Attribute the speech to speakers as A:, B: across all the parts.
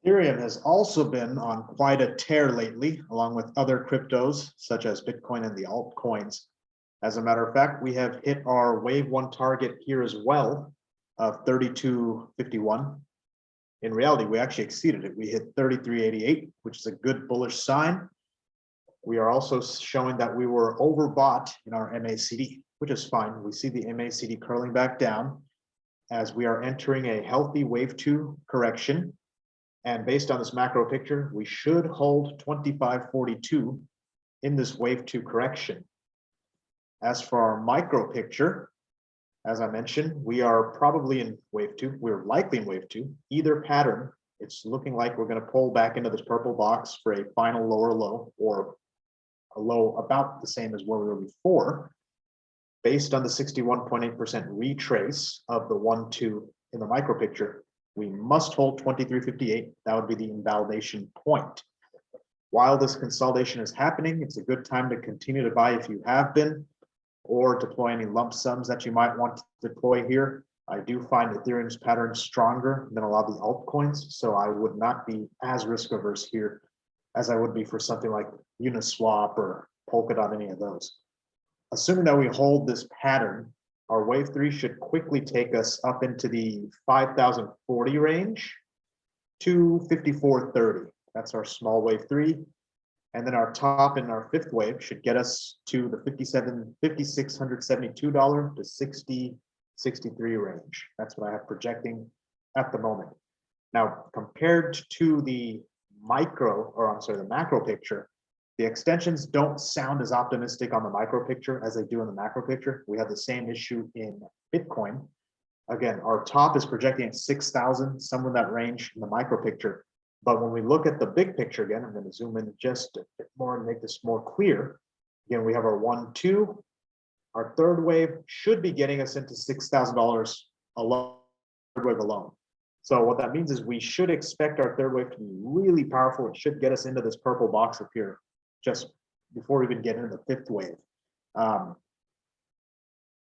A: Ethereum has also been on quite a tear lately, along with other cryptos such as Bitcoin and the altcoins. As a matter of fact, we have hit our wave one target here as well of 32.51. In reality, we actually exceeded it. We hit 33.88, which is a good bullish sign. We are also showing that we were overbought in our MACD, which is fine. We see the MACD curling back down as we are entering a healthy wave two correction. And based on this macro picture, we should hold 25.42 in this wave two correction. As for our micro picture, as I mentioned, we are probably in wave two. We're likely in wave two. Either pattern, it's looking like we're going to pull back into this purple box for a final lower low, or a low about the same as where we were before, based on the 61.8% retrace of the 1-2 in the micro picture. We must hold 23.58. That would be the invalidation point. While this consolidation is happening, it's a good time to continue to buy if you have been, or deploy any lump sums that you might want to deploy here. I do find Ethereum's pattern stronger than a lot of the altcoins, so I would not be as risk averse here as I would be for something like Uniswap or Polkadot, any of those. Assuming that we hold this pattern, our wave three should quickly take us up into the 5,040 range to 54.30. That's our small wave three. And then our top in our fifth wave should get us to the $5,672 to 60.63 range. That's what I have projecting at the moment. Now, compared to the the macro picture, the extensions don't sound as optimistic on the micro picture as they do in the macro picture. We have the same issue in Bitcoin. Again, our top is projecting at 6,000, somewhere in that range in the micro picture. But when we look at the big picture again, I'm going to zoom in just a bit more and make this more clear. Again, we have our 1-2. Our third wave should be getting us into $6,000 alone, third wave alone. So what that means is we should expect our third wave to be really powerful. It should get us into this purple box up here just before we even get into the fifth wave.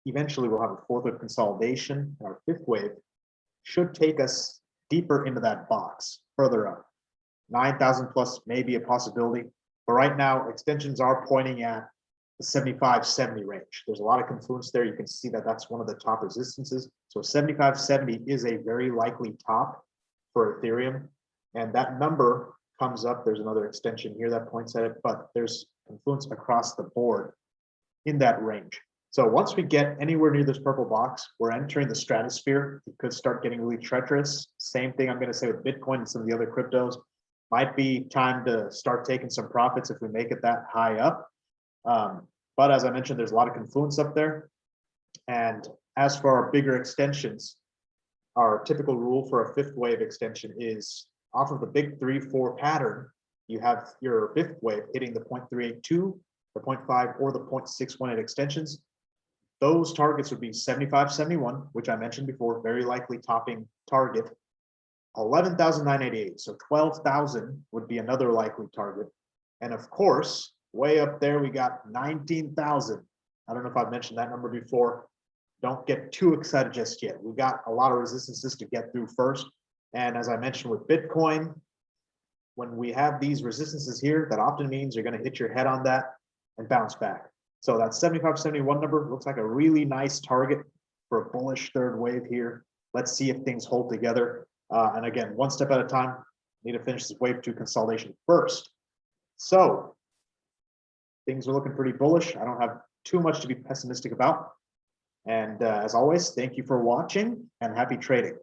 A: Eventually, we'll have a fourth wave consolidation. Our fifth wave should take us deeper into that box, further up. 9,000 plus may be a possibility, but right now extensions are pointing at the 75-70 range. There's a lot of confluence there. You can see that that's one of the top resistances. So 75-70 is a very likely top for Ethereum, and that number comes up. There's another extension here that points at it, but there's confluence across the board in that range. So once we get anywhere near this purple box, we're entering the stratosphere. It could start getting really treacherous. Same thing I'm going to say with Bitcoin and some of the other cryptos. Might be time to start taking some profits if we make it that high up. But as I mentioned, there's a lot of confluence up there. And as for our bigger extensions, our typical rule for a fifth wave extension is off of the big 3-4 pattern, you have your fifth wave hitting the 0.382, the 0.5, or the 0.618 extensions. Those targets would be 75.71, which I mentioned before, very likely topping target. 11,988, so 12,000 would be another likely target. And of course, way up there, we got 19,000. I don't know if I've mentioned that number before. Don't get too excited just yet. We got a lot of resistances to get through first. And as I mentioned with Bitcoin, when we have these resistances here, that often means you're going to hit your head on that and bounce back. So that 75.71 number looks like a really nice target for a bullish third wave here. Let's see if things hold together. And again, one step at a time, need to finish this wave two consolidation first. So things are looking pretty bullish. I don't have too much to be pessimistic about. And as always, thank you for watching and happy trading.